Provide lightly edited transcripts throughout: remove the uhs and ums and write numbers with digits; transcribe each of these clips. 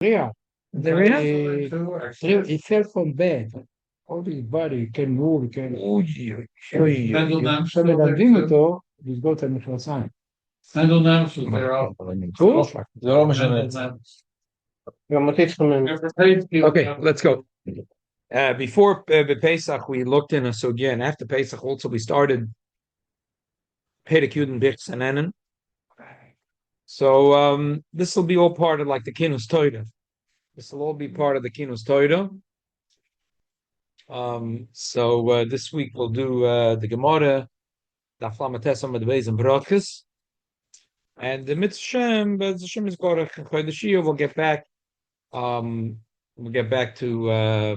Yeah. There we are. He fell from bed. All his body, he can move, he can... אוי, אוי, אוי. עכשיו מלמדים אותו לסגור את המכנסיים. זה לא משנה. גם אותי צריכים... Okay, let's go. Before Pesach, we looked in a sugya, and after Pesach also we started Perek Yud and Birch Sananen. So this will be all part of like the Kinus Torah. This will all be part of the Kinus Torah. So this week we'll do the Gemara, the Aflamatesam with the Beis and Berachos, and the Mitzvah, but the Shem is Korach Chodeshiyah. We'll get back to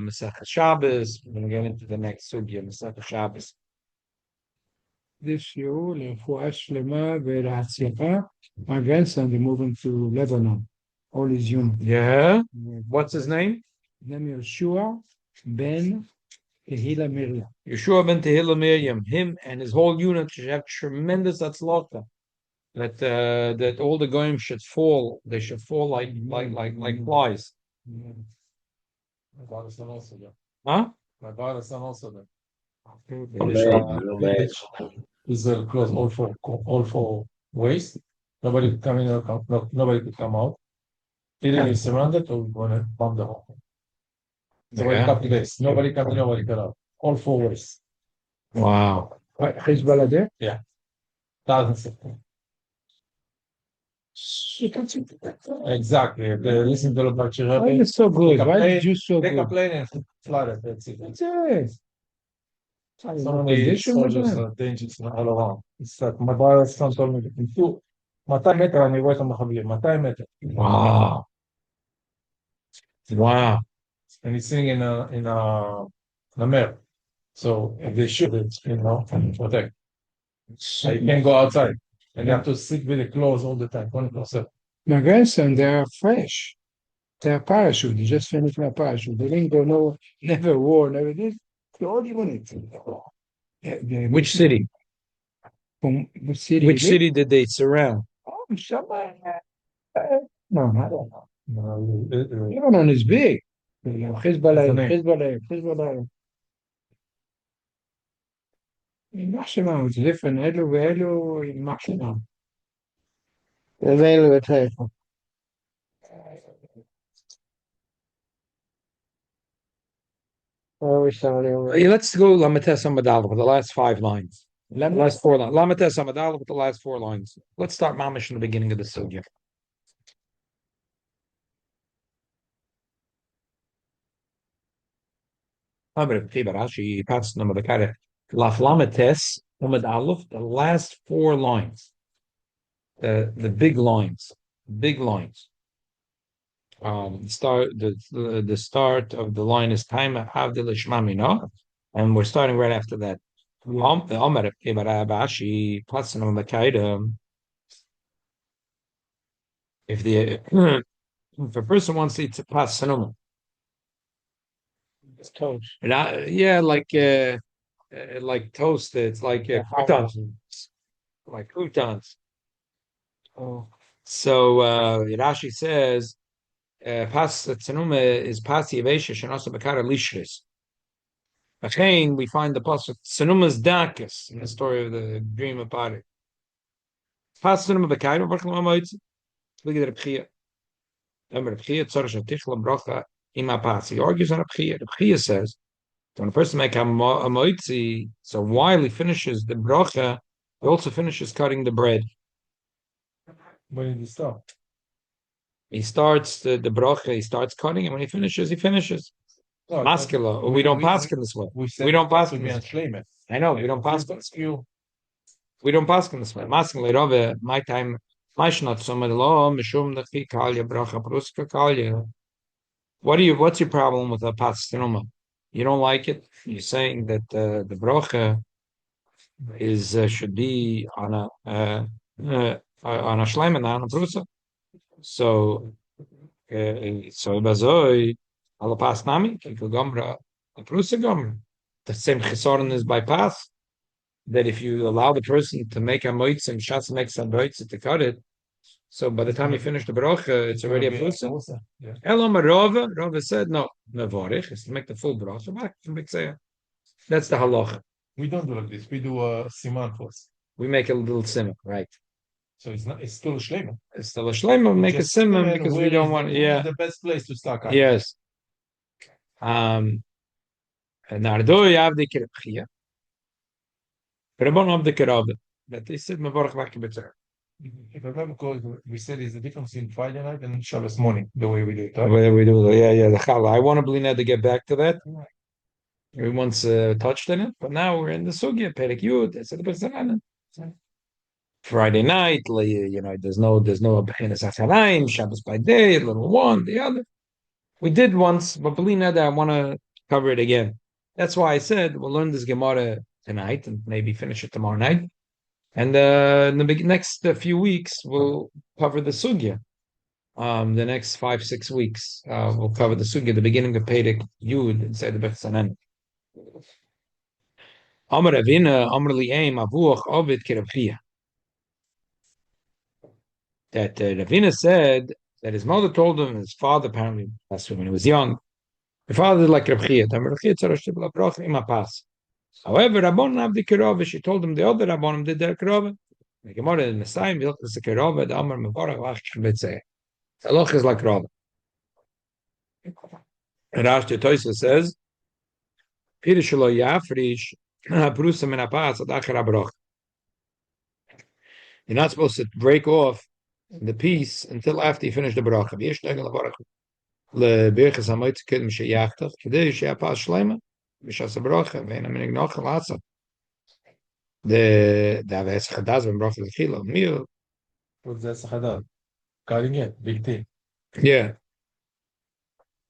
Masechet Shabbos. We're going to get into the next sugya, Masechet Shabbos. This שיעור לרפואה שלמה ולהצלחה. My grandson is moving to Lebanon. All his unit. Yeah. What's his name? His name is Yeshua ben Tehila Miriam. Yeshua ben Tehila Miriam. Him and his whole unit should have tremendous atzlocha. That all the goyim should fall. They should fall like flies. My father's son also there. Huh? My father's son also there. Okay. He's closed all four ways. Nobody could come in or nobody could come out. Either he's surrounded or we're gonna bomb the whole thing. Nobody come to base. Nobody come in, nobody come out. All four ways. Wow. Hezbollah there? Yeah. Thousands of them. Exactly. They listen to the Bachir. Why is it so good? Why is you so They good? complain and flood it. That's it. That's it. Some of the soldiers are dangerous all around. It's like my brother's son told me in 200 מטר אני רואה את המחבלים, 200 מטר. Wow. Wow. And he's sitting in a mare. So if they shoot it, protect. So you can't go outside. And you have to sit with the clothes all the time, 24/7. My grandson, they are fresh. They are parachute. They just finished my parachute. They didn't go no, never war, never did. The old unit. Which city? From which city? Which city did they surround? Oh, somebody. No, I don't know. No, Lebanon is big. Hezbollah. יימח שמם, זה לפן אלו ואלו, יימח שמם. ואלו ותחיפה. Let's go Lamates Amadal with the last 5 lines. Last 4 lines. Lamates Amadal with the last 4 lines. Let's start Mamish in the beginning of the sugya. Rashi passed number the kind of Laflamates Umad Aleph, the last 4 lines. The big lines. The start of the line is time Avdil Shmamina, and we're starting right after that. If if a person wants to eat pas sanoma, It's toast. yeah, like toast. It's like croutons, like croutons. Oh. So Rashi says pas tzenuma is pas yevesha shenasa bekara lishris. Again, we find the pasuk tzenuma's dakas in the story of the dream of Pari. Pas tzenuma bekara v'chlam amoitz. Look at the Rebchia. Remember Rebchia tzorach shetichla bracha ima pas. He argues on Rebchia. Rebchia says when a person makes a moitzi, so while he finishes the bracha, he also finishes cutting the bread. When did he start? He starts the bracha, he starts cutting, and when he finishes, he finishes. No, Maskela. We don't pass in this way. We don't pass in this way. I know, we don't pass in this way. We don't pass in this way. Maskela, Rove, my time, my shnat, some of the law, mishum, the kalya, bracha, pruska, kalya. What's your problem with the pastanoma? You don't like it? You're saying that the bracha is should be on a shleim and on a prusa. So bazoi ala pas nami kiko gomra a prusa gomra. The same chisoron is by pas. That if you allow the person to make a moitz and shas makes a moitz to cut it, So by the time you finish the bracha, it's already a prusa. Yeah. Elam Rava. Rava said no. Mevorich is to make the full bracha. That's the halacha. We don't do like this. We do a siman first. We make a little simmer, right? So it's not. It's still a shleima. It's still a shleima. Make a simmer because we don't want. Yeah. The best place to start. Yes. Nardoi avdi kirabchia. Rabban avdi kirabah. But they said mevorich vakibetzer. If I remember correctly, we said there's a difference in Friday night and Shabbos morning, the way we do it. The Right? way we do it. Yeah, the challah. I want to believe to get back to that. We once touched on it, but now we're in the sugya, Perek Yud, Friday night, there's no Bechinas Acharayim, Shabbos by day, a little one, the other. We did once, but believe that I want to cover it again. That's why I said we'll learn this Gemara tonight and maybe finish it tomorrow night. And in the next few weeks, we'll cover the sugya. The next 5-6 weeks, we'll cover the sugya, the beginning of Perek Yud inside the Bechsanan. Amar Avina, Amar Li'aim, Avuach Ovid Kirabchia. That Ravina said that his mother told him, his father apparently passed away when he was young. The father did like Rabchia. However, Rabbon Abdi Kirova, she told him the other Rabbonim did their Kirova. The Gemara in Messiah, Vilchus Kirova, the Amar Mevorach Vach Shbetzeh. The Loch is like Kirova. And Rashi Toysa says, Pirishalo Yafrish, Prusa Menapas, Adachar Abroch. You're not supposed to break off the piece until after you finish the bracha. Berachos Hamotzoi kedem sheyachtach kedei sheyapas shleima b'shas bracha ve'ena minig nochel atza. The aves chadas ben bracha l'chila meal. What's that chadad? Cutting it, big thing. Yeah.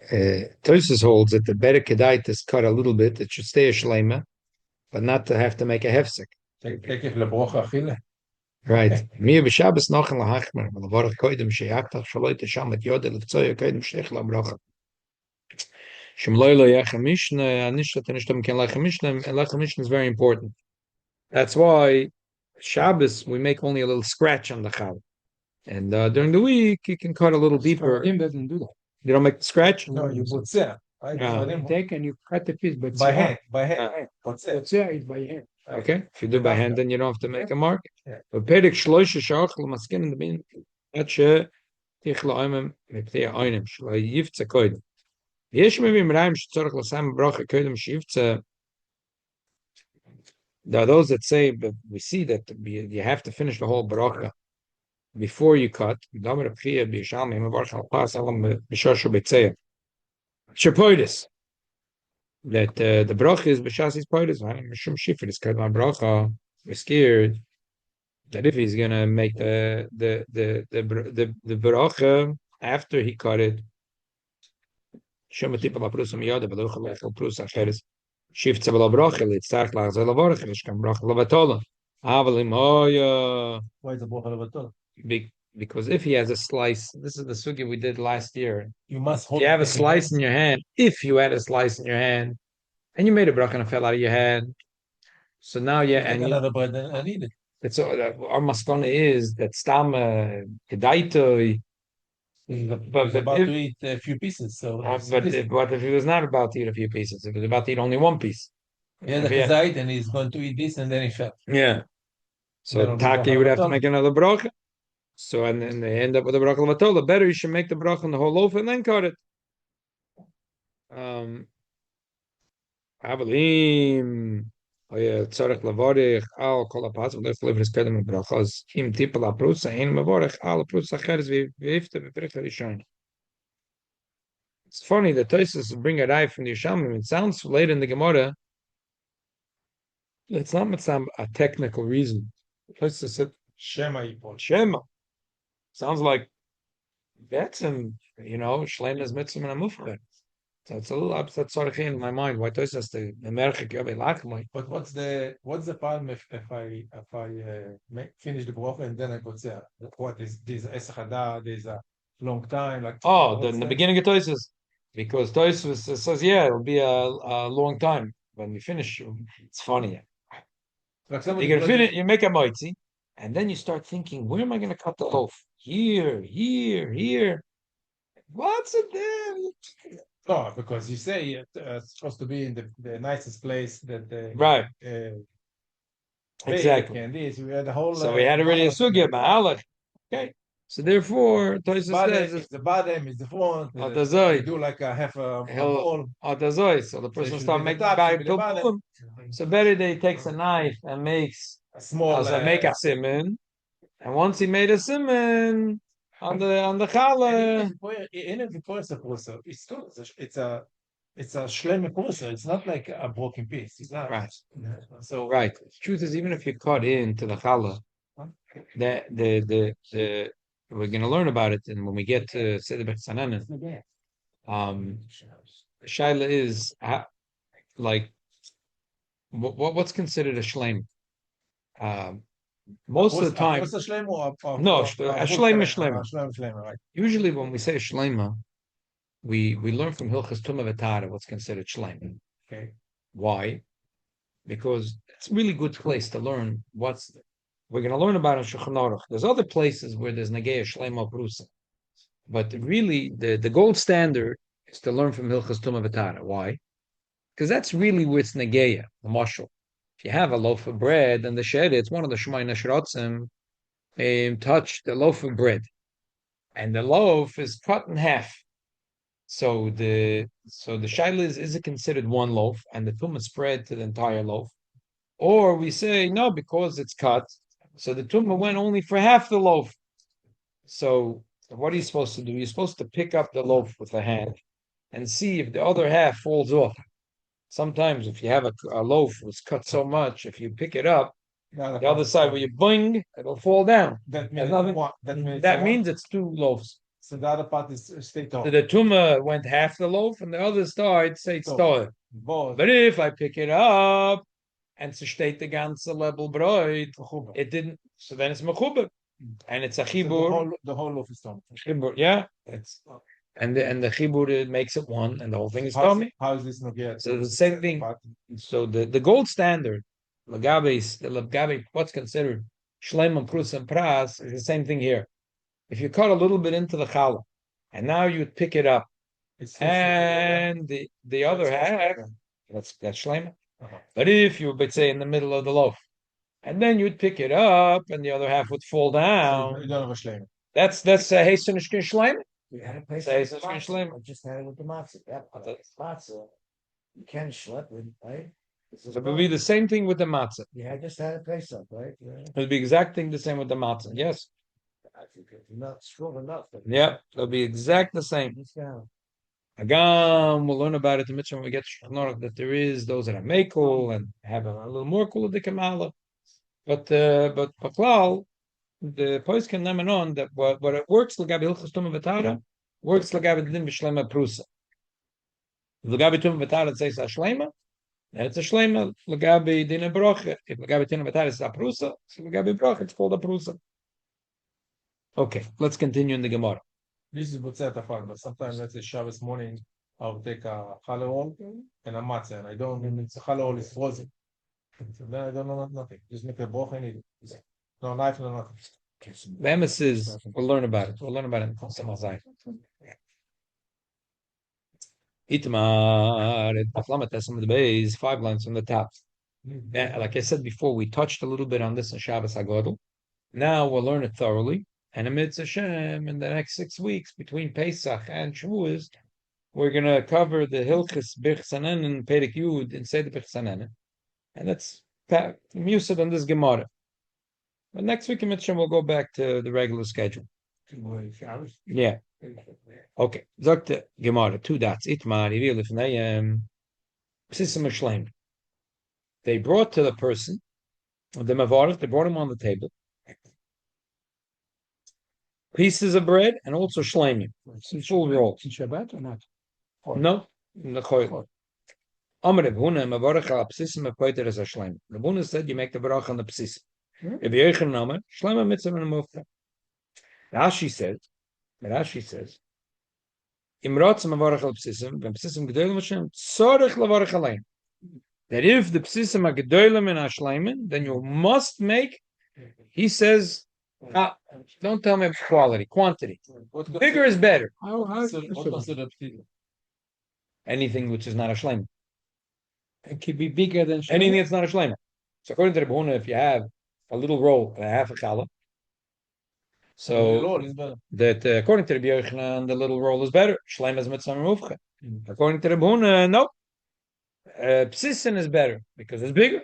Tosis holds that the better kedai is cut a little bit. It should stay a shleima, but not to have to make a hefsek. Take it lebrocha achile. Right. Mir b'Shabbos nochen lahachmer, v'levorach koidem sheyachtach shaloi tesham et yodel l'ftzoya koidem shtich labracha. Shemloi lo yachem mishna, anishat anishtam ken lachem mishna, and lachem mishna is very important. That's why Shabbos, we make only a little scratch on the chav. And during the week, you can cut a little deeper. Sfaradim doesn't do that. You don't make the scratch? No, you put tzeh. You take and you cut the piece, but By hand. Tzeh is by hand. Okay, if you do by hand, then you don't have to make a mark. Yeah. But Perek Shloisha Shach L'maskin in the bin Ache Tichla Oimem Meptei Oinem Shlo Yivtze Koidem. Yesh Mevim Raim Shetzorach L'Sam Bracha Koidem Shivtze. There are those that say, but we see that you have to finish the whole bracha before you cut. Damer Pchia B'Yishalmi Mevarch Al Pas Alam B'Shoshu B'Tzeya. Shepoidis. That the bracha is b'shas poidus. Mishum shifrit is cut my bracha. We're scared that if he's gonna make the bracha after he cut it, shema tipa la prusa miyada v'lo chalechel prusa acheres shifts v'lo bracha litzarch lachzeh lavorach v'shkam bracha lavatola. Avalim oya. Why is the bracha levatol? Because if he has a slice, this is the sugi we did last year. You must hold. If you have a slice in your hand, if you had a slice in your hand, and you made a bracha and it fell out of your hand, so now and another bread than I needed. It's our maskana is that stam kedaito. But about to eat a few pieces. So, but if he was not about to eat a few pieces, if he was about to eat only one piece, yeah, the chazait, and he's going to eat this, and then he fell. Yeah. So Taki would have to make another bracha. So and then they end up with a bracha lavatola. Better you should make the bracha on the whole loaf and then cut it. Avalim. Oh yeah, tzarech lavorich al kol hapaz v'lech livres kedem brachos im tipa la prusa ein mavorich al prusa cheres v'ifte v'prich rishon. It's funny that Tosis bring a rai from the Yishalmim. It sounds late in the Gemara. It's not mitzam a technical reason. Tosis said Shema yipol. Shema. Sounds like that's Shleima's mitzvah and a mufchar. So it's a little upset sort of in my mind. Why Tosis the Merchik Yobei Lachmai? But what's the problem if I finish the bracha and then I go there? What is this esachada? There's a long time. Like the beginning of Tosis, because Tosis says it'll be a long time when we finish. It's funny. Like you make a moitzi, and then you start thinking, where am I going to cut the loaf? here. What's it there? No, because you say it's supposed to be in the nicest place that the Right. Exactly. And this we had the whole. So we had already a sugya ba'alach. Okay. So therefore, Tosa says it's the bottom, it's the front. Atazoi. Do like a half a He'll Atazoi. So the person start making by pilpulum. So better he takes a knife and makes a small. Make a simon, and once he made a simon on the challah. In the pursa, it's good. It's a shlem pursa. It's not like a broken piece. It's not Right. So right. The truth is, even if you cut into the challah, the we're going to learn about it, and when we get to Seder B'Chsanan, the shaila is like what's considered a shleim. Most of the time, no, a shleim is shleim. Right. Usually, when we say shleima, we learn from Hilchas Tumah V'Tara what's considered shleim. Okay. Why? Because it's a really good place to learn we're going to learn about in Shulchan Aruch. There's other places where there's Nageya Shleima Prusa. But really, the gold standard is to learn from Hilchas Tumah V'Tara. Why? Because that's really where it's Nageya, the mashal. If you have a loaf of bread and the shed, it's one of the Shemai Nashrotzim, touch the loaf of bread. And the loaf is cut in half. So the shaila is it considered one loaf and the tumah spread to the entire loaf? Or we say, no, because it's cut, so the tumah went only for half the loaf. So what are you supposed to do? You're supposed to pick up the loaf with a hand and see if the other half falls off. Sometimes if you have a loaf was cut so much, if you pick it up, the other side where you bing, it'll fall down. That means it's two loaves. So the other part is stayed on. So the tumah went half the loaf and the other side stayed stored. But if I pick it up, and so steht the ganze level bread, it didn't. So then it's mechuber, and it's a chibur. So the whole loaf is done. Chibur, yeah. It's and the chibur it makes it one, and the whole thing is tummy. How is this not yet? So the same thing. So the gold standard, lagabe, what's considered shleim and prus and pras is the same thing here. If you cut a little bit into the challah, and now you pick it up, and the other half, that's shleim. But if you would say in the middle of the loaf, and then you'd pick it up, and the other half would fall down. So you don't have a shleim. That's Heisunish Shleim. We had a place Say with it's the a matzah. shleim. I just had it with the matzah. Yeah, matzah. You can schlep it, right? So it would be the same thing with the matzah. Yeah, I just had a place up, right? Yeah. It would be exact thing the same with the matzah. Yes. I think it's not strong enough. Yeah, it'll be exact the same. Agam, we'll learn about it in Mitzvah when we get to Shulchan Aruch, that there is those that are mekel and have a little more kula de kamala. But Paklal, the pois can nemen on that what it works lagabi hilchos tumah v'tara works lagabi din b'shlema prusa. Lagabi tumah v'tara it says a shlema, and it's a shlema lagabi din brocha. If lagabi tumah v'tara is a prusa, so lagabi brocha it's called a prusa. Okay, let's continue in the Gemara. This is Butzet Afar, but sometimes let's say Shabbos morning, I'll take a challah and a matzah, and I don't mean the challah is frozen. So then I don't know nothing. Just make a boch and eat it. No knife, no nothing. The emesis, we'll learn about it. We'll learn about it in some Itmar, some of the bays, 5 lines from the top. Yeah, like I said before, we touched a little bit on this in Shabbos Hagodol. Now we'll learn it thoroughly. And amidst Hashem, in the next 6 weeks, between Pesach and Shavuos, we're going to cover the Hilchis B'Chsanan and Perek Yud in Seder B'Chsanan. And that's Musad on this Gemara. But next week in Mitzvah, we'll go back to the regular schedule. Yeah. Okay. Zokte Gemara, 2 dots. Itmar, Ivir Lifnayim, Psisim Shleim. They brought to the person, the Mavarach, they brought him on the table, pieces of bread and also shleimim, full rolls. In Shabbat or not? No, in the choil. Amar Reb Huna Mavarach al Psisim Apoiter as a shleim. Reb Huna said you make the barach on the psisim. Reb Yochanan Amar shleim mitzvah and mufta. Rashi says, Imrotz Mavarach al Psisim when psisim gedolim Hashem tzorich lavarach alein. That if the psisim are gedolim and ashleimin, then you must make. He says Don't tell me quality, quantity. Bigger is better. What considered pizza? Anything which is not a shleima. It could be bigger than Anything that's not a shleima. So according to the Rebbe, if you have a little roll and a half a challah, so that according to the Yochanan, the little roll is better. Shleima is mitzvah mufcha. According to the Rebbe, no. Psisin is better because it's bigger.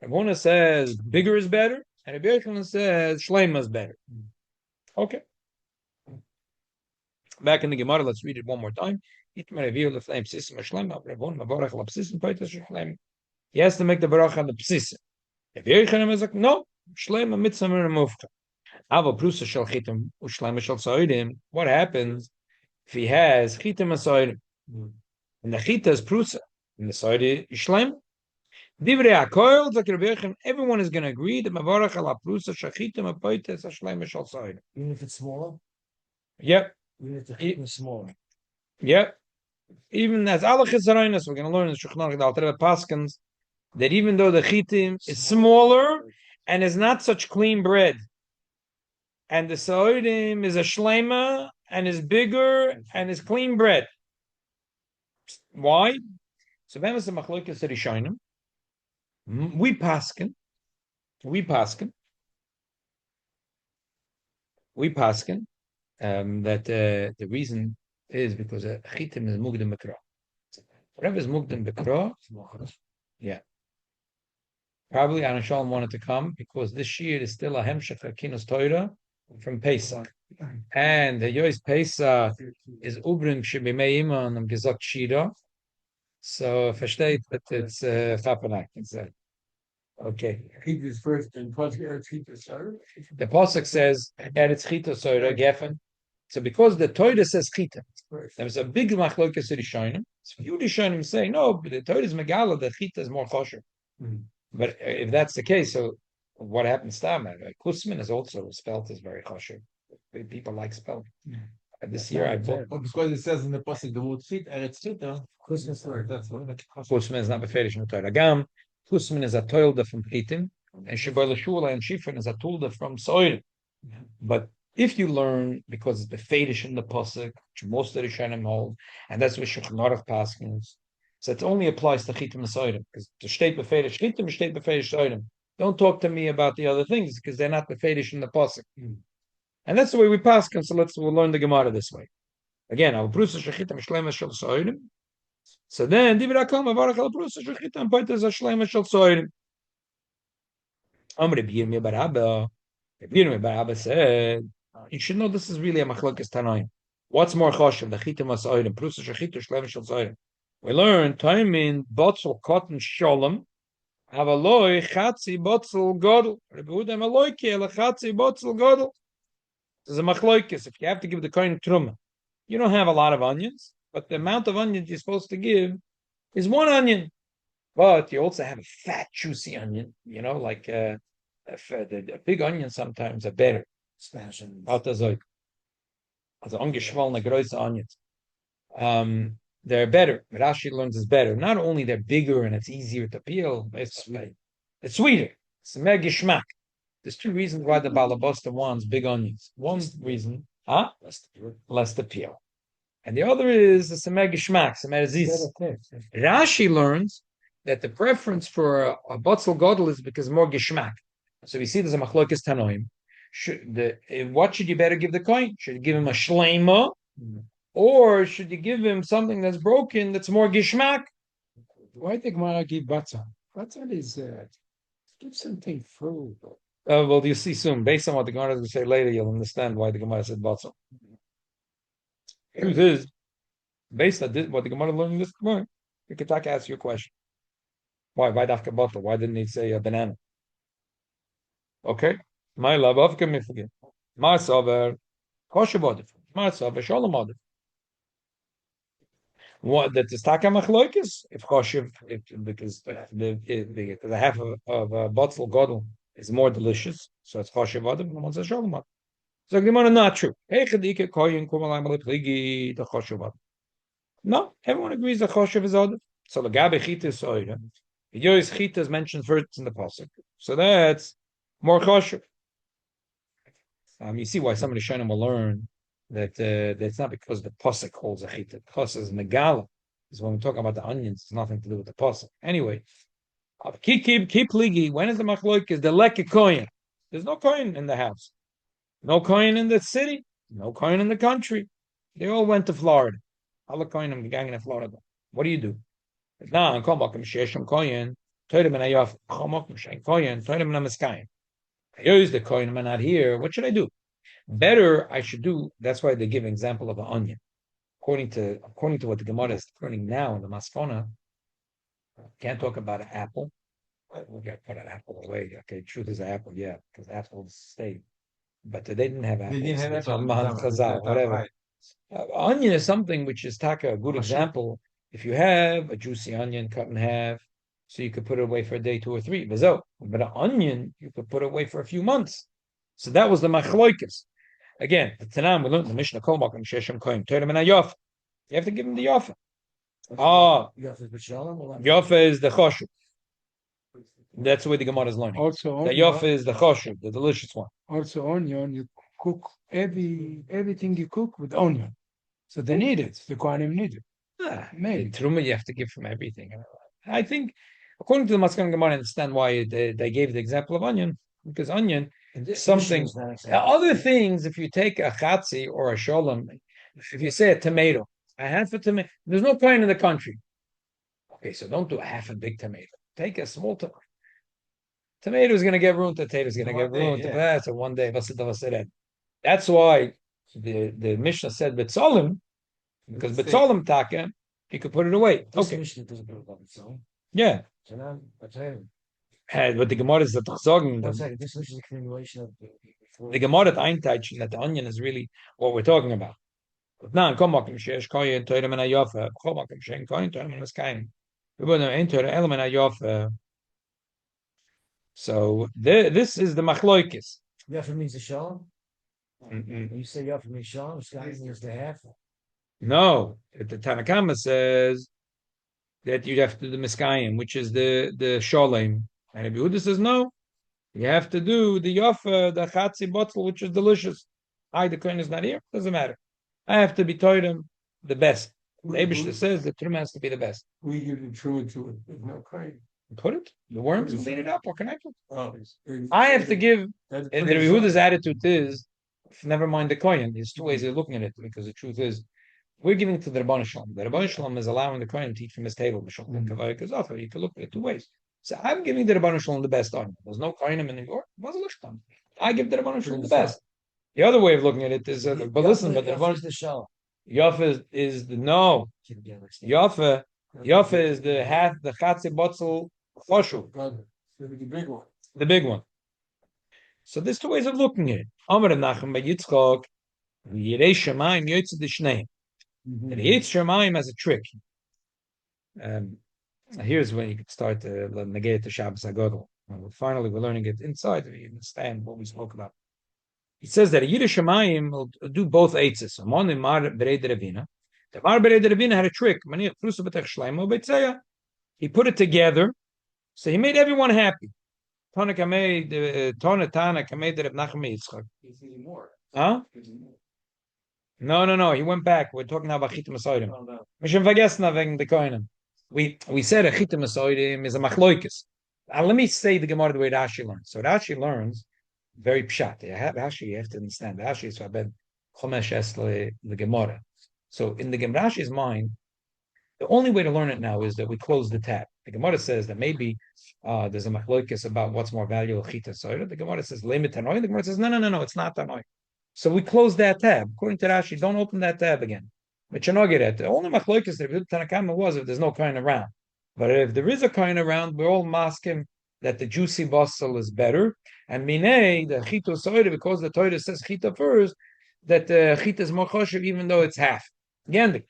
Rebbe says bigger is better, and the Yochanan says shleima is better. Okay. Back in the Gemara, let's read it one more time. He has to make the bracha on the psisim. If Yochanan is like, no, shleima mitzvah mufcha. What happens if he has chitim and soidim? And the chita is prusa, and the soidim is shleim. Divrei hakoil, everyone is going to agree that mavarach ala prusa shachitim apoites shleim shal soidim. Even if it's smaller? Yep. Even if the chitim is smaller? Yep. Even as Allah Chizarainas, we're going to learn in Shulchan Aruch, the Alter Rebbe Paskins, that even though the chitim is smaller and is not such clean bread, and the soidim is a shleima and is bigger and is clean bread. Why? So when was the machlokes rishonim? We paskin that the reason is because a chitim is mugdem bekra. Whatever is mugdem bekra, yeah. Probably Aaron Shalom wanted to come because this year is still a hemshech Kinos Torah from Pesach. And the Yois Pesach is Ubrim Shibimei Iman and Gesagt Shira. So versteht that it's Chapanak. Okay. Is first and the The Pasuk says Eretz Chita Soira Geffen. So because the Torah says Chita, there's a big machlokes Rishonim. So few Rishonim say no, but the Torah is Megala, the Chita is more kosher. But if that's the case, so what happens to that? Kusman is also spelt as very kosher. People like spelling. This year I bought. Because it says in the pasuk the word chit, eretz chita. Kusman is not beferish in the Torah. Gam Kusman is a toilda from chitim, and Shibboy Shula and Shifrin is a toilda from soil. But if you learn because it's beferish in the pasuk, which most of the Rishonim hold, and that's what Shulchan Aruch paskins. So it only applies to chitim and soidim because the state beferish chitim, state beferish soidim. Don't talk to me about the other things because they're not beferish in the pasuk. And that's the way we pass. So we'll learn the Gemara this way. Again, our prusa shechitim shleima shel soidim. So then, divrei hakol mavarach al prusa shechitim poites shleima shel soidim. Amr Yirmiyah bar Abba. Yirmiyah bar Abba said, you should know this is really a machlokes tanoim. What's more choshev, the chitim or soidim? Prusa shechitim shleima shel soidim. We learn time in botzel cotton sholem. Avaloi chatzi botzel godel. Rebbe Huda maloiki ele chatzi botzel godel. There's a machlokes. If you have to give the kohen truma, you don't have a lot of onions, but the amount of onions you're supposed to give is one onion. But you also have a fat, juicy onion. You know, like the big onions sometimes are better. Hamotzoi. Also ungeschwollene große onions. They're better. Rashi learns it's better. Not only they're bigger and it's easier to peel, it's sweeter. It's mehr Geschmack. There's two reasons why the Balabosta wants big onions. One reason, less to peel. And the other is the Semer Geschmack, Semer Aziz. Rashi learns that the preference for a Botzel Godel is because more Geschmack. So we see there's a Machlokes Tanoim. What should you better give the coin? Should you give him a Shleima? Or should you give him something that's broken that's more Geschmack? Why the Gemara give Batzah? Batzah is give something fruit. Well, you see soon. Based on what the Gemara is going to say later, you'll understand why the Gemara said Batzah. Truth is, based on what the Gemara learned in this Gemara, you could ask you a question. Why Dafka Batzah? Why didn't he say a banana? Okay. My love, Avka Mifugin. My Saver, Kosher Bodif. My Saver, Shalom Bodif. What that is taka machlokes? If choshev, because the half of a bottle godel is more delicious, so it's choshev adam. And one says shalom adam. So the Gemara not true. The choshev adam. No, everyone agrees that choshev is adam. So the gabe chita is oida. The yois chita is mentioned first in the pasuk, so that's more choshev. You see why some of the Shonim will learn that it's not because the pasuk holds a chita. Because is megala. Is when we talk about the onions, it's nothing to do with the pasuk. Anyway, keep ligi. When is the machloik? Is the leke coin? There's no coin in the house, no coin in the city, no coin in the country. They all went to Florida. All the coin in the gang in Florida. What do you do? Now, komakim shesham coin. Toidim and ayaf. Komakim shein coin. Toidim and amiskayin. Here's the coin. I'm not here. What should I do? Better, I should do. That's why they give an example of an onion. According to what the Gemara is learning now in the Maskona, can't talk about an apple. We got to put an apple away. Okay, truth is an apple, yeah, because apples stay. But they didn't have apples. They didn't have It's apples. Mahan Chazal, whatever. Right. Onion is something which is taka, a good example. If you have a juicy onion cut in half, so you could put it away for a day, 2 or 3. But an onion, you could put it away for a few months. So that was the machloikas. Again, the Tanam, we learned in the Mishnah Kolmak and Sheshem Koim. Toidim and Yofa. You have to give him the Yofa. Yofa is the choshev. That's the way the Gemara is learning. Also, The Yofa is the choshev, the delicious one. also onion, you cook everything you cook with onion. So they need it. The Kohanim need it. Maybe. The Truma you have to give from everything. I think, according to the Maskan Gemara, I understand why they gave the example of onion, because onion, something, other things, if you take a chatzi or a sholem, if you say a tomato, a half a tomato, there's no point in the country. Okay, so don't do a half a big tomato. Take a small tomato. Tomato is going to get ruined. Potato is going to get ruined. That's a one day. That's why the Mishnah said betzolim, because betzolim taka, you could put it away. Okay. Yeah. But the Gemara is the Tachzogen. This is a continuation of The Gemara einteitchen that the onion is really what we're talking about. Now, komakim shesh koyin toirim and ayofa, komakim shein koyin toirim and askayin. We want to enter the element ayofa. So this is the machloikis. Yafa means the shalom. You say Yafa means shalom. Sky means the half. No, the Tanakama says that you'd have to do the miskayim, which is the sholem. And if Yehuda says no, you have to do the yofa, the chatzi bottle, which is delicious. The coin is not here, doesn't matter. I have to be toirim the best. The Eibishter says the trim has to be the best. We give the truth to it. There's no kind. Put it. The worms will clean it up. What can I put? Oh, I have to give. And the Yehuda's attitude is, never mind the coin. There's two ways of looking at it, because the truth is, we're giving it to the Rabban Shalom. The Rabban Shalom is allowing the coin to eat from his table. You can look at it two ways. So I'm giving the Rabban Shalom the best onion. There's no coin in New York. I give the Rabban Shalom the best. The other way of looking at it is, but listen, but the Rabban is the shalom. Yafa is the no. Yafa is the half, the chatzi botzel choshu. The big one. The big one. So there's two ways of looking at it. Amar Nachum by Yitzchok, Yirei Shemayim Yotze D'Shnei. The Yitz Shemayim has a trick. Here's when you can start to negate the Shabbos Hagadol. Finally, we're learning it inside. We understand what we spoke about. It says that a Yiddish Shemayim will do both eitzes. Amon in Mar Berei Deravina. The Mar Berei Deravina had a trick. He put it together, so he made everyone happy. Huh? No. He went back. We're talking now about Chitim Asoidim. Mishim vergessen wegen the Koinen. We said a Chitim Asoidim is a machloikis. Let me say the Gemara the way Rashi learns. So Rashi learns very pshat. Rashi, you have to understand. Rashi is Rabben Chomesh Esle the Gemara. So in the Rashi's mind, the only way to learn it now is that we close the tab. The Gemara says that maybe there's a machloikis about what's more valuable, chita soida. The Gemara says limit tanoi. The Gemara says no, it's not tanoi. So we close that tab. According to Rashi, don't open that tab again. But you know, get it. The only machloikis that Tanakama was if there's no coin around. But if there is a coin around, we're all masking that the juicy basal is better. And minei, the chita soida, because the Torah says chita first, that the chita is more choshev even though it's half. Again,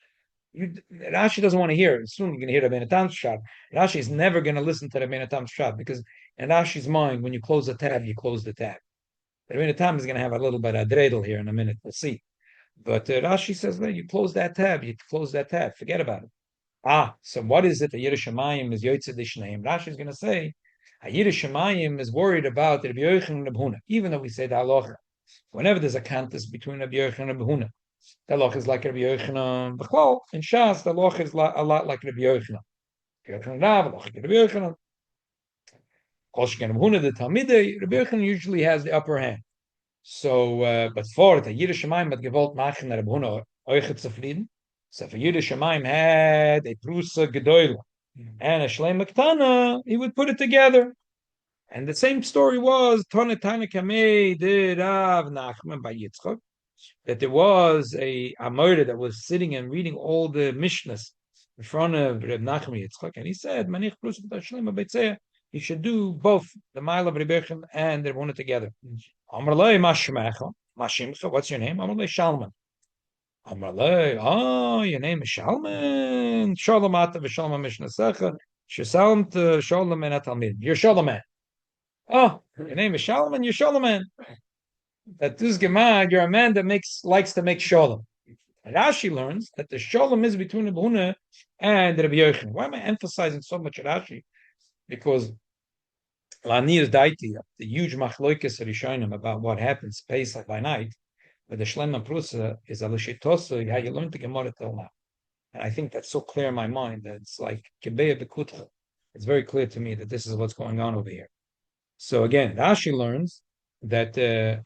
Rashi doesn't want to hear it. Soon you're going to hear Rabbeinu Tam's shot. Rashi is never going to listen to Rabbeinu Tam's shot, because in Rashi's mind, when you close the tab, you close the tab. Rabbeinu Tam is going to have a little bit of dreidel here in a minute. We'll see. But Rashi says, well, you close that tab. Forget about it. So what is it? The Yiddish Shemayim is Yotzei D'Shneim. Rashi is going to say, a Yiddish Shemayim is worried about the Rabbi Yochanan and Rabbi Huna, even though we say the halacha Whenever there's a contest between Rabbi Yochanan and Rabbi Huna, the halacha is like Rabbi Yochanan. B'chlal, in Shas, the halacha is a lot like Rabbi Yochanan. Rabbi Yochanan Rav, halacha Rabbi Yochanan. Kol sheken Rabbi Huna, the Talmidei, Rabbi Yochanan usually has the upper hand. So, but for the Yiddish Shemaim had gewollt machen Rabbi Huna euch zufrieden. So if a Yiddish Shemaim had a Prusa Gedoyla and a Shleima Ktana, he would put it together. And the same story was Tana Kamei de Rav Nachman by Yitzchak, that there was a murder that was sitting and reading all the Mishnahs in front of Reb Nachman Yitzchak, and he said, Manich Prusa Shleima Beitzeh, you should do both the mile of Rebbe Yochanan and the Rebbe together. Amrlei Mashmecha, Mashimcha, what's your name? Amrlei Shalman. Amrlei, oh, your name is Shalman. Shalom Ata v'Shalom Mishnah Secha. Shesalm to Shalom and Atalmid. You're Shaloman. Oh, your name is Shalman. You're Shaloman. That this Gemara, you're a man that likes to make Shalom. And Rashi learns that the Shalom is between the Huna and the Rebbe Yochanan. Why am I emphasizing so much Rashi? Because Lani is daiti, the huge machloikis rishonim about what happens Pesach by night, but the Shlema Prusa is alishitosa, how you learn the Gemara till now. And I think that's so clear in my mind that it's like Kebeya Bekutcha. It's very clear to me that this is what's going on over here. So again, Rashi learns that Chitim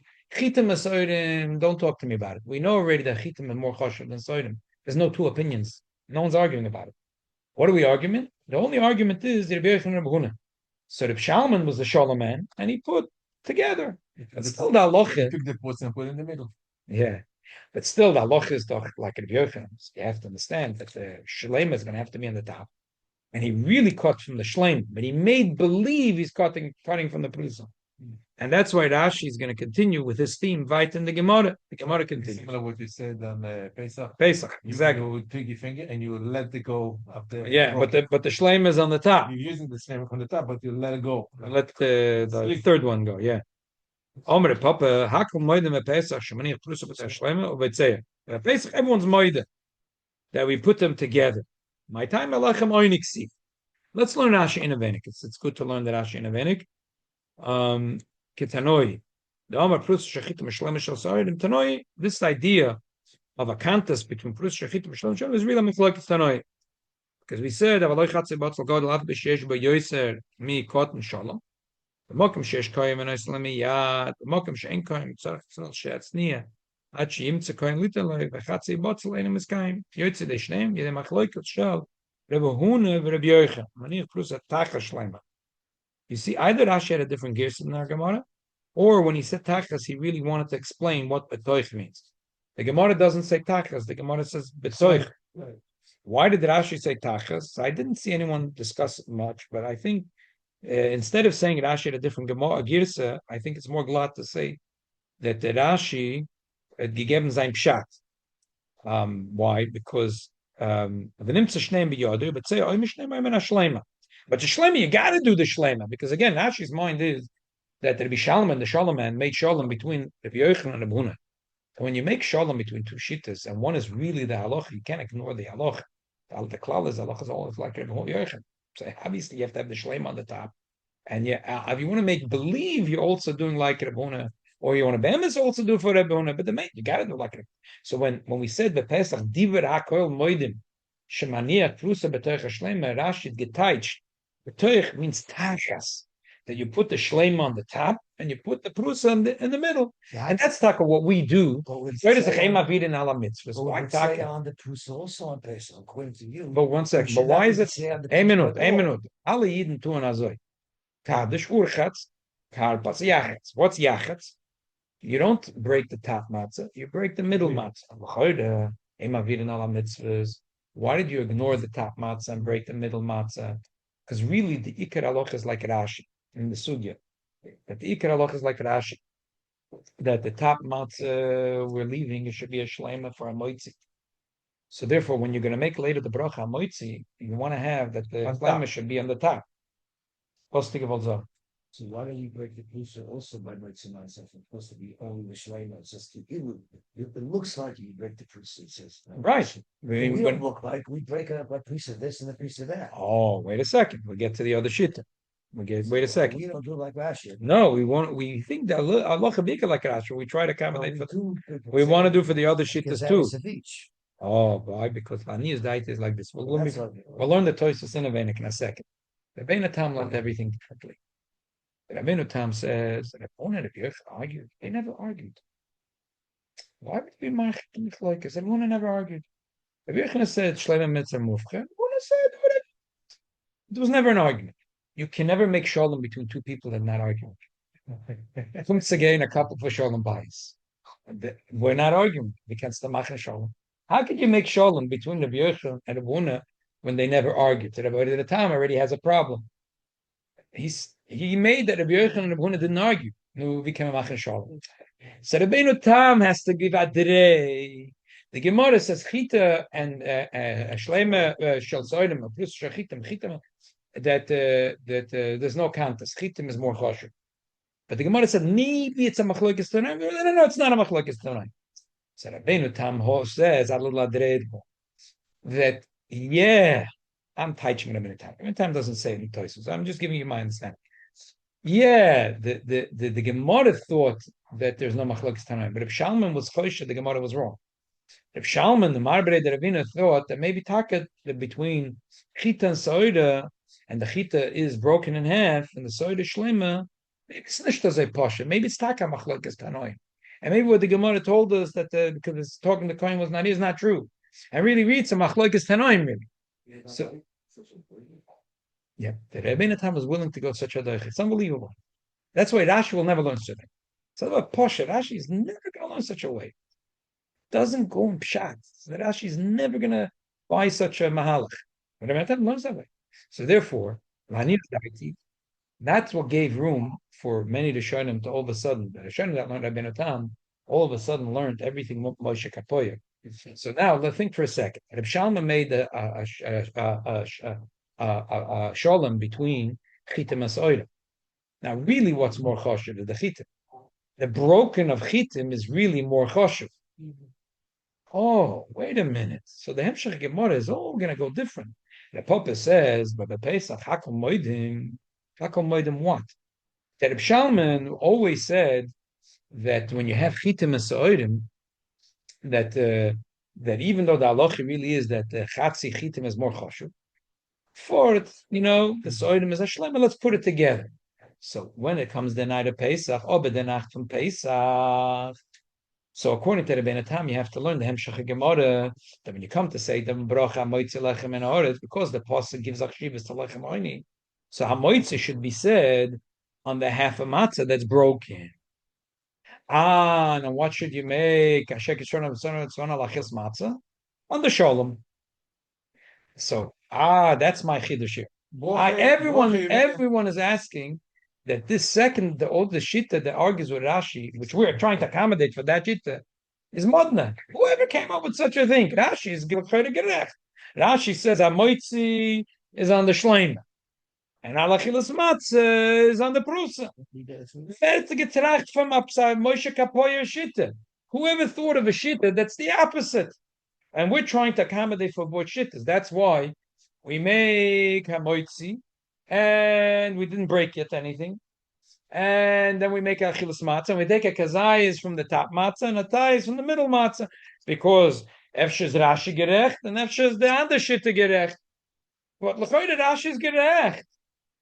and Soidim, don't talk to me about it. We know already that Chitim is more choshev than Soidim. There's no two opinions. No one's arguing about it. What are we arguing? The only argument is the Rebbe Yochanan and Rebbe Huna. So Reb Shalman was the Shalom man, and he put together. But still the halacha. Took the pots and put it in the middle. Yeah, but still the halacha is doch like Reb Yochanan. You have to understand that the Shalem is going to have to be on the top, and he really cut from the Shalem, but he made believe he's cutting from the Prusa. And that's why Rashi is going to continue with his theme right in the Gemara. The Gemara continues. Similar to what you said on Pesach. Pesach, exactly. You would take your finger and you would let it go up there. Yeah, but the Shlem is on the top. You're using the same from the top, but you let it go. Let the third one go. Yeah. Omer Papa, Hakel Moide Pesach Shemani Prusa B'Tzeh Shlema U'Beitzeh. Pesach, everyone's Moide that we put them together. My time Alachem Oiniksi. Let's learn Rashi in Avenik. It's good to learn the Rashi in Avenik. Ketanoi. The Omer Prusa Shechitim Shlema Shel Saredim Tanoi. This idea of a contest between Prusa Shechitim Shlema Shel is really Miflok Tanoi. Because we said, "Avaloi Chatzi Batzal God Lav B'Sheish B'Yoser Mi Kotten Shalom." The Mokem Sheish Koyim and Islami Yad. The Mokem Shein Koyim Tzarech Tzarech She'atzniya. Ad She'imtze Koyim Litaloi V'Chatzi Batzal Einem Miskayim. Yoytze Deishneim Yedem Achloikot Shal Rebbe Huna V'Rebbe Yochanan. Manich Prusa Tachas Shlema. You see, either Rashi had a different gears in our Gemara, or when he said Tachas, he really wanted to explain what Betoich means. The Gemara doesn't say Tachas. The Gemara says Betoich. Why did Rashi say Tachas? I didn't see anyone discuss it much, but I think instead of saying Rashi had a different Gemara, Girsa, I think it's more glad to say that the Rashi gegeben sein Pshat. Why? Because but the Shlema, you got to do the Shlema, because again, Rashi's mind is that Rabbi Shalman, the Shalom man, made Shalom between Rabbi Yochanan and Rabbi Huna. And when you make Shalom between two shittas, and one is really the halacha, you can't ignore the halacha. The klal is halacha is always like Rabbi Yochanan. So obviously you have to have the Shlema on the top. And if you want to make believe you're also doing like Rabbi Huna, or you want to bemis also do for Rabbi Huna, but the main you got to do like Rabbi. So when we said the Pesach diver hakoil moedim shemaniach prusa b'toich hashlema, Rashi getaicht. B'toich means tachas, that you put the shlema on the top and you put the prusa in the middle, and that's taka what we do. Where does the chema be in ala mitzvahs? Why taka on the prusa also on Pesach, according to you? But 1 second. But why is it? A minute. Alle Yidden tun azoi. Kaddish urchatz, karpas yachetz. What's yachetz? You don't break the top matzah, you break the middle matzah. Why did you ignore the top matzah and break the middle matzah? Because really the ikar aloch is like Rashi in the sugya. That the ikar aloch is like Rashi. That the top matzah we're leaving, it should be a shlema for a moitzi. So therefore, when you're going to make later the bracha moitzi, you want to have that the shlema should be on the top. So why don't you break the prusa also by Motzei? It's supposed to be only the Shlema. It's just it looks like you break the prusa. It says Right. We don't look like we break it up by prusa this and the prusa that. Oh, wait a second. We'll get to the other shita. Wait a second. We don't do it like Rashi. No, we think that Allah Bika like Rashi. We try to accommodate for. We want to do for the other shittas too. Oh, why? Because Lani's diet is like this. We'll learn the Toysus in a second. Rabbeinu Tam learned everything differently. Rabbeinu Tam says that Rabbeinu and Rabbi argued. They never argued. Why would be machlik like us? Everyone never argued. Rabbi Yochanan said Shleima Mitzvah Mufcha. Everyone said whatever. It was never an argument. You can never make shalom between two people that are not arguing. Comes again a couple for shalom bias. We're not arguing. We can't stamach shalom. How could you make shalom between Rabbi Yochanan and Rabbi when they never argued? So Rabbi the time already has a problem. He made that Rabbi Yochanan and Rabbi didn't argue. No, we became a machne shalom. So Rabbeinu Tam has to give a Dinei. The Gemara says chita and shleima shel zoyim plus chitim that there's no contest. Chitim is more choshev. But the Gemara said maybe it's a machlokes tonight. No, it's not a machlokes tonight. So Rabbeinu Tam says that I'm teaching Rabbeinu Tam. Rabbeinu Tam doesn't say any toises. I'm just giving you my understanding. Yeah, the Gemara thought that there's no machlokes tonight, but if Shalman was choshev, the Gemara was wrong. If Shalman, the Marbre de Ravina, thought that maybe taka between chita and soida, and the chita is broken in half, and the soida shlema, maybe it's nicht as a pasha. Maybe it's taka machlokes tanoim. And maybe what the Gemara told us that because it's talking the coin was not is not true. And really reads some machlokes tanoim really. So, yeah, the Rebbeinu Tam was willing to go such a derech. It's unbelievable. That's why Rashi will never learn such a thing. So about pasha, Rashi is never going to learn such a way. Doesn't go in pshat. So Rashi is never going to buy such a mahalach. But Rebbeinu Tam learns that way. So therefore, that's what gave room for many Rishonim to all of a sudden, the Rishonim that learned Rebbeinu Tam, all of a sudden learned everything Moshe Kapoya. So now let's think for a second. Reb Shalma made a shalom between chitim and soida. Now, really, what's more choshev is the chitim. The broken of chitim is really more choshev. Oh, wait a minute. So the Hemshech Gemara is all going to go different. The Papa says, but the Pesach, Hakom Moedim what? That Reb Shalman always said that when you have chitim and soidim, that even though the halacha really is that the chatzi chitim is more choshev, for it, the soidim is a shlema, let's put it together. So when it comes the night of Pesach, but the night from Pesach, so according to the Rebbeinu Tam, you have to learn the Hemshech Gemara that when you come to say the bracha Hamotzoi lechem and haaretz, because the pasuk gives achshivas to lechem oini, so Hamotzoi should be said on the half of matzah that's broken. And what should you make? On the shalom. So that's my chiddush here. Everyone is asking that this second, the oldest shita that argues with Rashi, which we're trying to accommodate for that shita, is modna. Whoever came up with such a thing, Rashi is gerecht. Rashi says Hamotzoi is on the shleima, and alachilas matzah is on the prusa. That's to get tracht from upside Moshe Kapoya shita. Whoever thought of a shita that's the opposite, and we're trying to accommodate for both shittas. That's why we make Hamotzoi, and we didn't break yet anything. And then we make a achilas matzah, and we take a kazayis from the top matzah and a tayis from the middle matzah, because efshe is Rashi gerecht and efshe is the other shitta gerecht. But l'choyde Rashi is gerecht.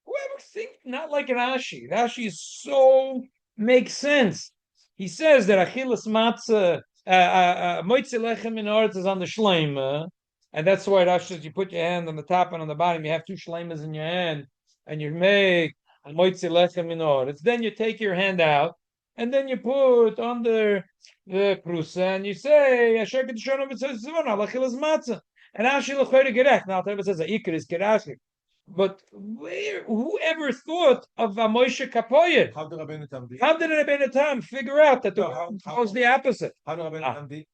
Whoever thinks not like Rashi, Rashi is so makes sense. He says that achilas matzah, moitzi lechem in haaretz is on the shleima, and that's why Rashi says you put your hand on the top and on the bottom. You have two shleimas in your hand, and you make moitzi lechem in haaretz. Then you take your hand out, and then you put under the prusa, and you say asher kedushanim v'tzivon alachilas matzah. And Rashi l'choyde gerech. Now, it says ikar is kerashi. But whoever thought of a Moshe Kapoyet? How did Rabbeinu Tam figure out that was the opposite? How did Rabbeinu Tam be?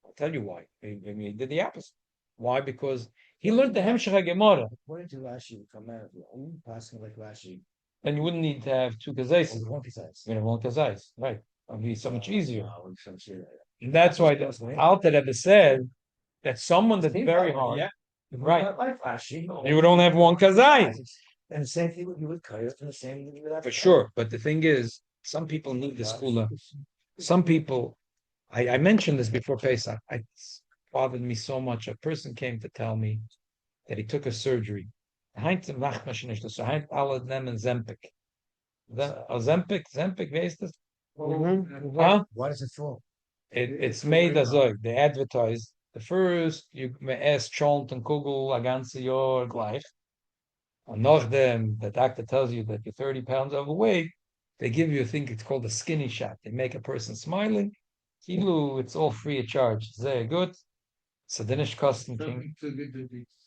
I'll tell you why. He did the opposite. Why? Because he learned the Hemshech Gemara. According to Rashi, you come out of your own passing like Rashi. Then you wouldn't need to have two kazais. One kazais. You have one kazais, right? It would be so much easier. And that's why the Alter Rebbe said that someone that's very hard. Right. Like Rashi. You would only have one kazai. And the same thing with you with Kayot, and the same thing with that. For sure. But the thing is, some people need the skula. Some people, I mentioned this before Pesach. It bothered me so much. A person came to tell me that he took a surgery. Heint alle nehmen Zempic. Zempic, wer ist das? Huh? What is it for? It's made as they advertise. The first, you may ask Chont and Kugel a ganze Jahr gleich. And nachdem, the doctor tells you that you're 30 pounds overweight, they give you a thing, it's called a skinny shot. They make a person smiling. Kilu, it's all free of charge. Very good. So then it's costing thing.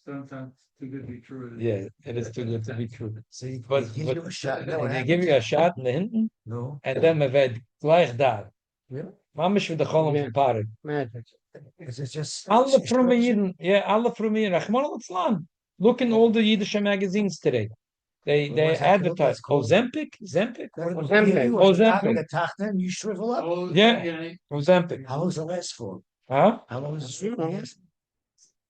Sometimes too good to be true. Yeah, it is too good to be true. So you, But, they give you a shot. No, they give you a shot in the hinten, No. and then we werd gleich da. Really? Mamish with the cholom Yeah. from Pared. Magic. Is it just Alle from alle from Yidden. Rachmana litzlan. Look in all the Yiddish magazines today. They What's that called? advertise. That's called- Ozempic? Ozempic. You Ozempic. the tachta and you shrivel up. Yeah. Ozempic. How long does it last for? Huh? How long does it last?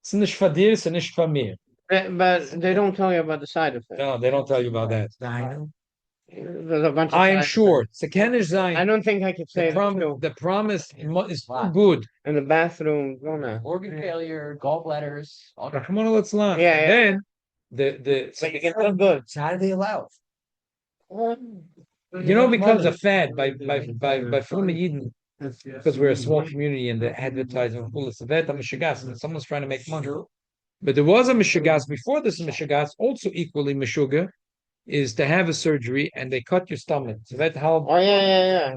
It's nicht for dir, it's nicht for me. But they don't tell you about the side effects. No, they don't tell you about that. There's a bunch of I am side sure. effects. It's a Kenish I Zayin. don't think I could say that too. The promise is too good. In the bathroom, go now. Organ failure, gallbladders, all kinds. Rachmana litzlan. Yeah, yeah. Then the But you can feel good. So how do they allow it? you know becomes a fad by Fulma Yidden because we're a small community and the advertising full of Savet Mishagas and someone's trying to make money. But there was a Mishagas before this Mishagas, also equally Mishuga, is to have a surgery and they cut your stomach. So that how Oh yeah.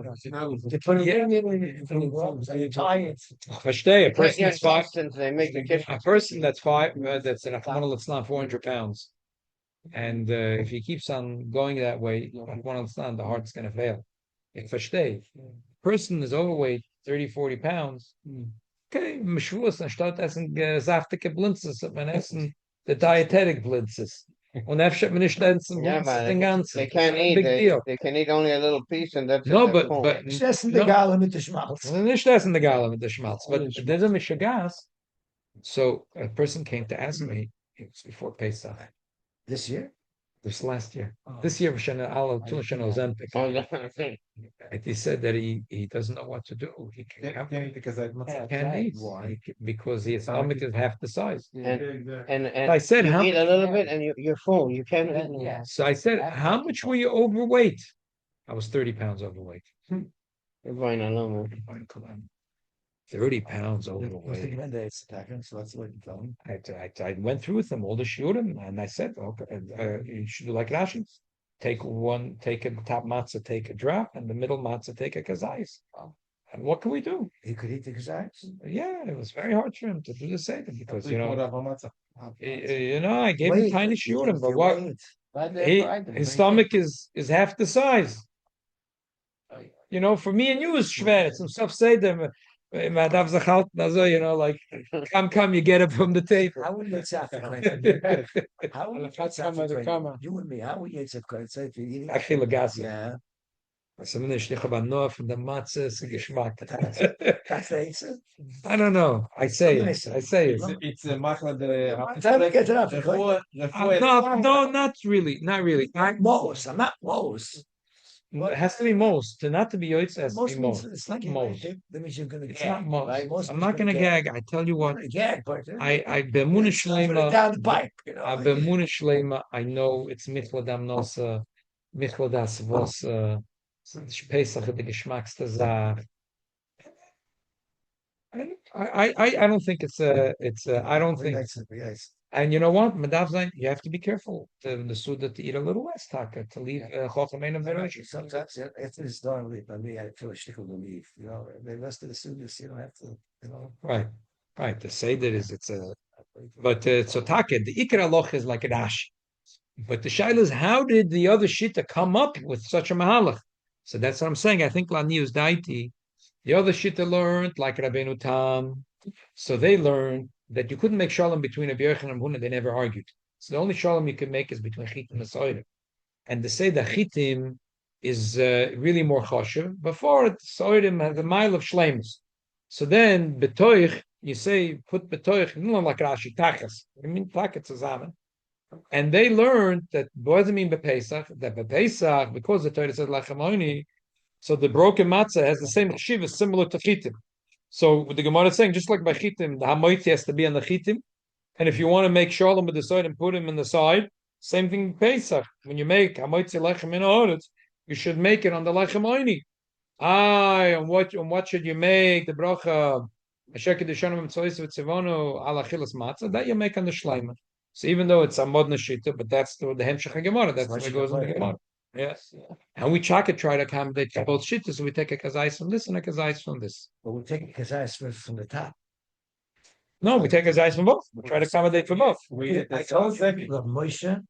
They put it Yeah. in and you tie it. Verstehe, a Take person your that's five, substance, they make the kitchen. a person that's five, that's in a Islam 400 pounds, and if he keeps on going that way, Islam, the heart's going to fail. Ich verstehe. Person is overweight, 30, 40 pounds. Okay, Mishvus, anstatt essen saftige Blinzes, hat man essen the dietetic Blinzes. Und efter man nicht essen Yeah, Blinzes but den ganzen. they can't eat. Big deal. They can eat only a little piece, and that's No, it. but It's just the no. gala with the schmaltz. Nicht essen the gala with the schmaltz, but there's a Mishagas. So a person came to ask me, it was before Pesach, This year? this last year. This year, Shana Allah Shana Ozempic. Oh, that's what I'm saying. And he said that he doesn't know what to do. He Because I can't eat. Because his stomach is half the size. And I said, you how eat a little bit, and you're full. You can't eat more. Yeah. So I said, how much were you overweight? I was 30 pounds overweight. You're buying a little. 30 pounds What's the overweight. recommendation? So that's what you tell them. I went through with them all the shurim, and I said, okay, you should do like Rashi. Take a top matzah, take a drop, and the middle matzah, take a kazais. And what can we do? He could eat the kazaks. Yeah, it was very hard for him to do the seder because you know, Wait, I gave him tiny shurim, but what his stomach is half the size. You know, for me and you is schwer. Some stuff say them. You know, like come, you get it from the table. How would you eat How would you and me? How would you eat if you're eating? I feel a gas. Yeah. Zumindest ich habe nur von der Matze ist Geschmack. That's it. I don't know. I say it. It's a machla de Time to get it up. No, not really. Not really. I'm Mose. I'm not Mose. It has to be most. Not to be yoitz, it has to Most be means most. it's like Most. that means you're gonna It's gag. not most. Right? Most I'm means not going to you're gag. I tell you what. Gonna gag, but I bemuna Put it shlema. down the pipe. You know. I bemuna shlema. I know it's michladam nosa, micheladas was Pesach the geschmackste Zach. I don't think it's I don't think. Yes. And you know what? Madav Zayin, you have to be careful the Suda to eat a little less taka to leave Chochamein and Berachos. Sometimes after it's done, by me, I feel a shtickle to leave. You know, the rest of the students, you don't have to. You know. Right. The Seder is it's a but so taka the Ikra Loch is like a Rashi. But the shaila is how did the other shita come up with such a mahalach? So that's what I'm saying. I think Lanius Daiti, the other shita learned like Rabbeinu Tam. So they learned that you couldn't make shalom between a Yochanan and Huna. They never argued. So the only shalom you can make is between Chitim and Soirim. And to say that Chitim is really more choshev. Before it, Soirim has a mile of shlemus. So then betoich, you say put betoich, not like Rashi tachas. I mean tachas zusammen. And they learned that what does it mean bepesach? That bepesach, because the Torah says lechem oini, so the broken matzah has the same cheshivah similar to chitim. So the Gemara is saying, just like by chitim, the hamotzoi has to be on the chitim, and if you want to make shalom with the side and put him in the side, same thing Pesach. When you make hamotzoi lechem in haaretz, you should make it on the lechem oini. And what should you make? The bracha asher kedushanim mitzvos v'tzivonu ala chilas matzah that you make on the shleima. So even though it's a modna shita, but that's the hemshech Gemara. That's what goes in the Gemara. Yes. And we try to accommodate both shittas. So we take a kazais from this and a kazais from this. But we'll take a kazais from the top. No, we take kazais from both. We try to accommodate for both. I told you, Moshe,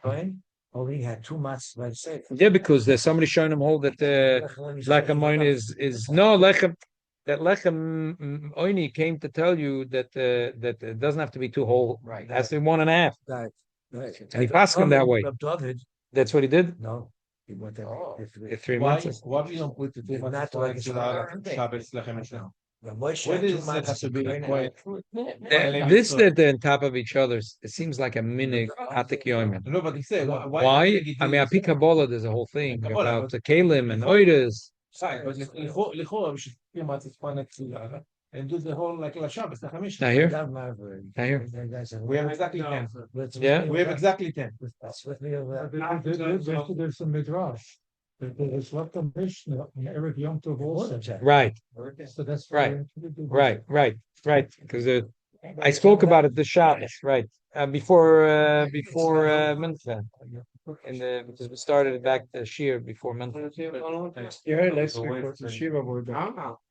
Cohen, only had 2 matzahs by itself. Yeah, because there's somebody showing him hold that lechem oini is no lechem. That lechem oini came to tell you that that it doesn't have to be 2 whole. Right. It has to be 1.5. Right. And he passed him that way. David, That's what he did. no, he went there. The 3 Why months. we don't put the 2 Not months like Shabbos lechem now? Moshe Why had 2 does it have to be matzahs. quiet? This that they're on top of each other. It seems like a minig atik yoimin. No, but he said Why? I mean, Api Kabbalah, there's a whole thing about the kalim and oidas. But לכאורה we should be matzahs quiet and do the whole like Shabbos lechem Not here. Not here. We have exactly 10. Yeah. We have exactly 10. That's what we have. There's a midrash. There's left a Mishnah in Erev Yom Tov also. Right, So that's right. Because I spoke about it this Shabbos, right? Before Mincha, because we started back the Shir before Mincha. Yeah, let's record the Shiva word.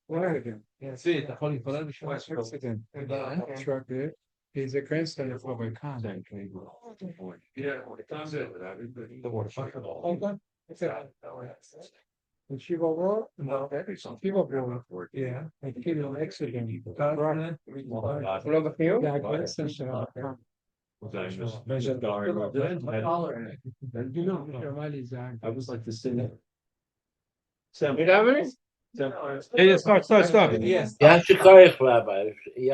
Where again? See, אתה יכול להתפלל בשביל Accident. He's a grandson of Rabbi Khan. The water. The Shiva word? No. Shiva word. Yeah. I killed an accident. Yeah, grandson of Rabbi Khan. I was like the same. Yeah, start. Yes. Yeah, Rabbi.